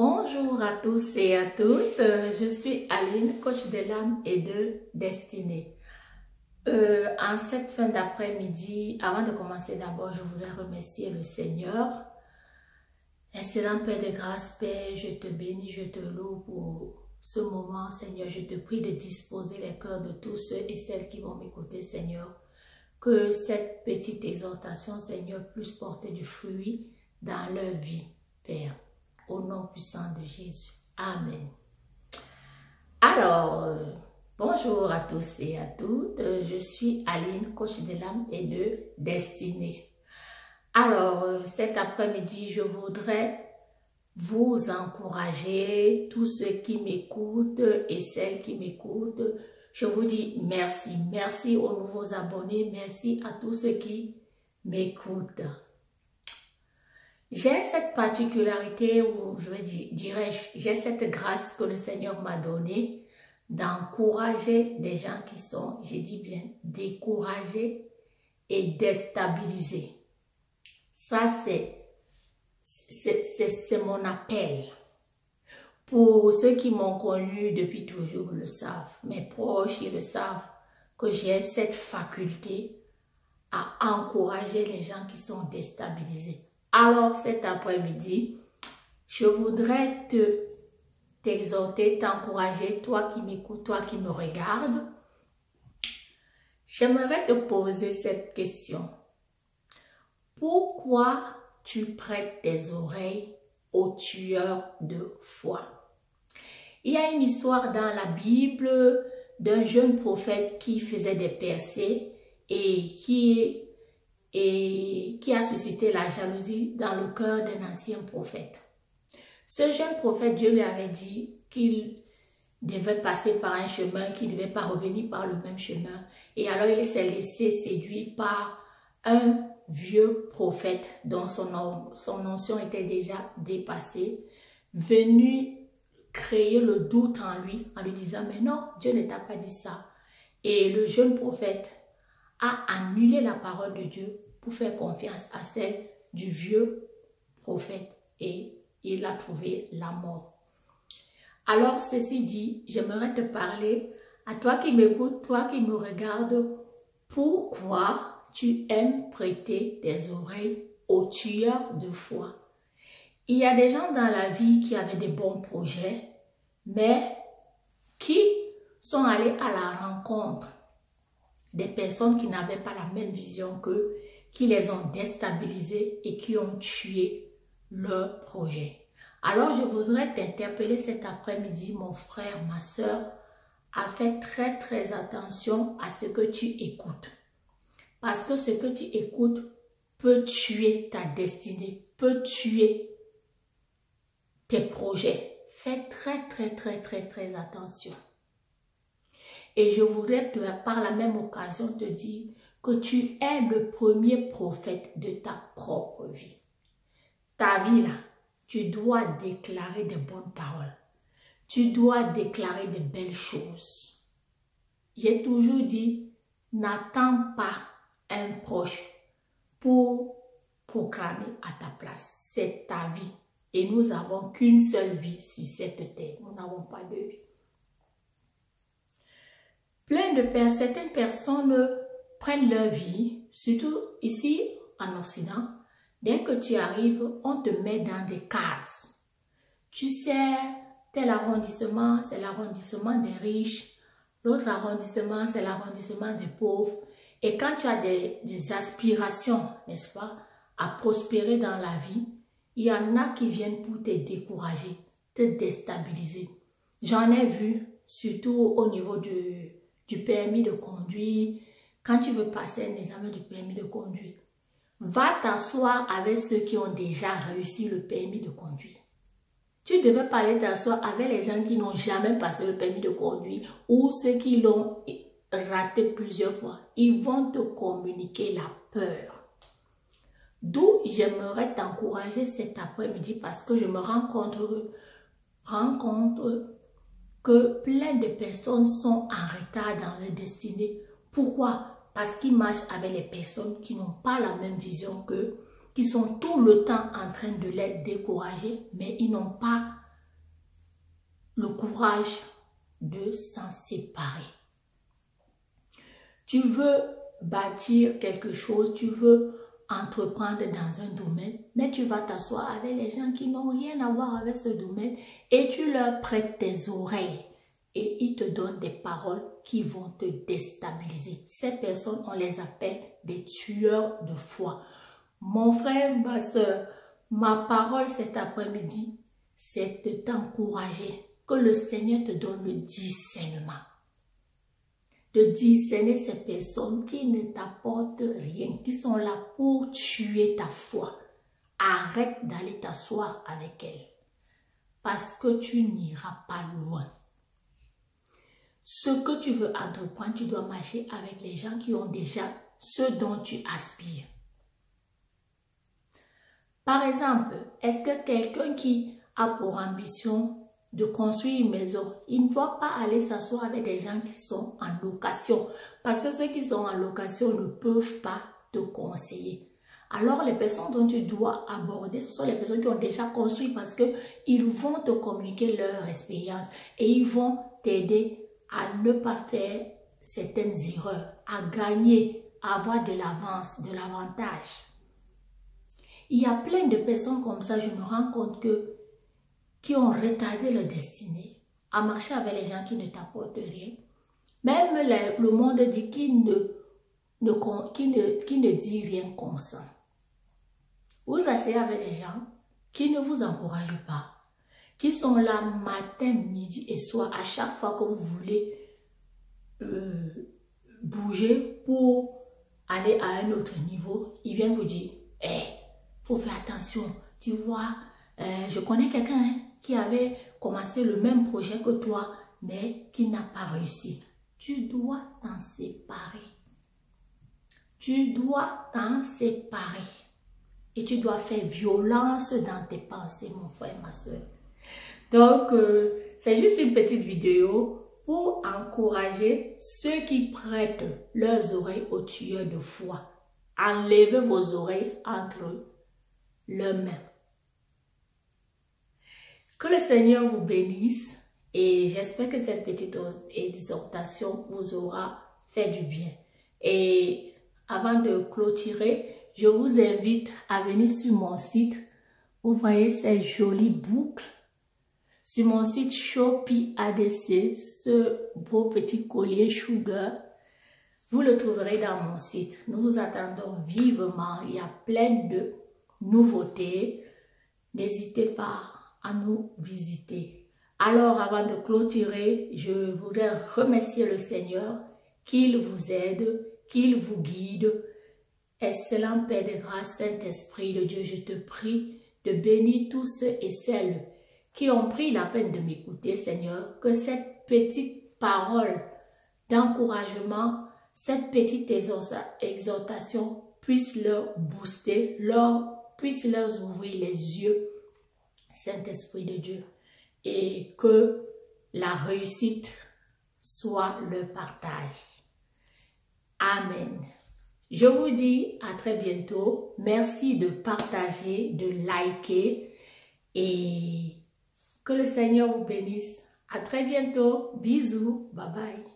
Bonjour à tous et à toutes, je suis Aline, coach de l'âme et de destinée. En cette fin d'après-midi, avant de commencer d'abord, je voudrais remercier le Seigneur. Excellent Père de grâce, Père, je te bénis, je te loue pour ce moment, Seigneur. Je te prie de disposer les cœurs de tous ceux et celles qui vont m'écouter, Seigneur. Que cette petite exhortation, Seigneur, puisse porter du fruit dans leur vie, Père. Au nom puissant de Jésus. Amen. Alors, bonjour à tous et à toutes. Je suis Aline, coach de l'âme et de destinée. Alors, cet après-midi, je voudrais vous encourager, tous ceux qui m'écoutent et celles qui m'écoutent. Je vous dis merci. Merci aux nouveaux abonnés. Merci à tous ceux qui m'écoutent. J'ai cette particularité, ou dirais-je, j'ai cette grâce que le Seigneur m'a donnée d'encourager des gens qui sont, j'ai dit bien, découragés et déstabilisés. Ça, c'est mon appel. Pour ceux qui m'ont connu depuis toujours le savent, mes proches ils le savent, que j'ai cette faculté à encourager les gens qui sont déstabilisés. Alors cet après-midi, je voudrais t'exhorter, t'encourager, toi qui m'écoutes, toi qui me regardes. J'aimerais te poser cette question. Pourquoi tu prêtes tes oreilles aux tueurs de foi? Il y a une histoire dans la Bible d'un jeune prophète qui faisait des percées et qui a suscité la jalousie dans le cœur d'un ancien prophète. Ce jeune prophète, Dieu lui avait dit qu'il devait passer par un chemin, qu'il ne devait pas revenir par le même chemin. Et alors il s'est laissé séduire par un vieux prophète dont son onction était déjà dépassée, venu créer le doute en lui disant « Mais non, Dieu ne t'a pas dit ça. » Et le jeune prophète a annulé la parole de Dieu pour faire confiance à celle du vieux prophète et il a trouvé la mort. Alors ceci dit, j'aimerais te parler à toi qui m'écoutes, toi qui me regardes, pourquoi tu aimes prêter tes oreilles aux tueurs de foi. Il y a des gens dans la vie qui avaient des bons projets, mais qui sont allés à la rencontre des personnes qui n'avaient pas la même vision qu'eux, qui les ont déstabilisés et qui ont tué leur projet. Alors, je voudrais t'interpeller cet après-midi, mon frère, ma soeur, à faire très attention à ce que tu écoutes. Parce que ce que tu écoutes peut tuer ta destinée, peut tuer tes projets. Fais très attention. Et je voudrais par la même occasion te dire que tu es le premier prophète de ta propre vie. Ta vie là, tu dois déclarer de bonnes paroles. Tu dois déclarer de belles choses. J'ai toujours dit, n'attends pas un proche pour proclamer à ta place. C'est ta vie. Et nous n'avons qu'une seule vie sur cette terre. Nous n'avons pas deux vies. Certaines personnes prennent leur vie, surtout ici en Occident. Dès que tu arrives, on te met dans des cases. Tu sais, tel arrondissement, c'est l'arrondissement des riches. L'autre arrondissement, c'est l'arrondissement des pauvres. Et quand tu as des aspirations, n'est-ce pas, à prospérer dans la vie, il y en a qui viennent pour te décourager, te déstabiliser. J'en ai vu, surtout au niveau du permis de conduire. Quand tu veux passer un examen du permis de conduire, va t'asseoir avec ceux qui ont déjà réussi le permis de conduire. Tu devais pas aller t'asseoir avec les gens qui n'ont jamais passé le permis de conduire ou ceux qui l'ont raté plusieurs fois. Ils vont te communiquer la peur. D'où j'aimerais t'encourager cet après-midi parce que je me rends compte que plein de personnes sont en retard dans leur destinée. Pourquoi? Parce qu'ils marchent avec les personnes qui n'ont pas la même vision qu'eux, qui sont tout le temps en train de les décourager, mais ils n'ont pas le courage de s'en séparer. Tu veux bâtir quelque chose, tu veux entreprendre dans un domaine, mais tu vas t'asseoir avec les gens qui n'ont rien à voir avec ce domaine et tu leur prêtes tes oreilles et ils te donnent des paroles qui vont te déstabiliser. Ces personnes, on les appelle des tueurs de foi. Mon frère, ma soeur, ma parole cet après-midi, c'est de t'encourager, que le Seigneur te donne le discernement. De discerner ces personnes qui ne t'apportent rien, qui sont là pour tuer ta foi. Arrête d'aller t'asseoir avec elles, parce que tu n'iras pas loin. Ce que tu veux entreprendre, tu dois marcher avec les gens qui ont déjà ce dont tu aspires. Par exemple, est-ce que quelqu'un qui a pour ambition de construire une maison, il ne doit pas aller s'asseoir avec des gens qui sont en location, parce que ceux qui sont en location ne peuvent pas te conseiller. Alors les personnes dont tu dois aborder, ce sont les personnes qui ont déjà construit, parce qu'ils vont te communiquer leur expérience et ils vont t'aider à ne pas faire certaines erreurs, à gagner, à avoir de l'avance, de l'avantage. Il y a plein de personnes comme ça, je me rends compte qui ont retardé leur destinée à marcher avec les gens qui ne t'apportent rien. Même le monde dit qui ne dit rien comme ça. Vous asseyez avec des gens qui ne vous encouragent pas, qui sont là matin, midi et soir, à chaque fois que vous voulez bouger pour aller à un autre niveau, ils viennent vous dire, faut faire attention, tu vois, je connais quelqu'un qui avait commencé le même projet que toi, mais qui n'a pas réussi. Tu dois t'en séparer. Tu dois t'en séparer. Et tu dois faire violence dans tes pensées, mon frère, ma soeur. Donc, c'est juste une petite vidéo pour encourager ceux qui prêtent leurs oreilles aux tueurs de foi. Enlevez vos oreilles entre leurs mains. Que le Seigneur vous bénisse et j'espère que cette petite exhortation vous aura fait du bien. Et avant de clôturer, je vous invite à venir sur mon site. Vous voyez ces jolies boucles. Sur mon site Shopee ADC, ce beau petit collier Sugar, vous le trouverez dans mon site. Nous vous attendons vivement. Il y a plein de nouveautés. N'hésitez pas à nous visiter. Alors, avant de clôturer, je voudrais remercier le Seigneur, qu'il vous aide, qu'il vous guide. Excellent Père de grâce, Saint-Esprit de Dieu, je te prie de bénir tous ceux et celles qui ont pris la peine de m'écouter, Seigneur, que cette petite parole d'encouragement, cette petite exhortation puisse leur booster, puisse leur ouvrir les yeux, Saint-Esprit de Dieu, et que la réussite soit le partage. Amen. Je vous dis à très bientôt. Merci de partager, de liker et que le Seigneur vous bénisse. À très bientôt. Bisous. Bye bye.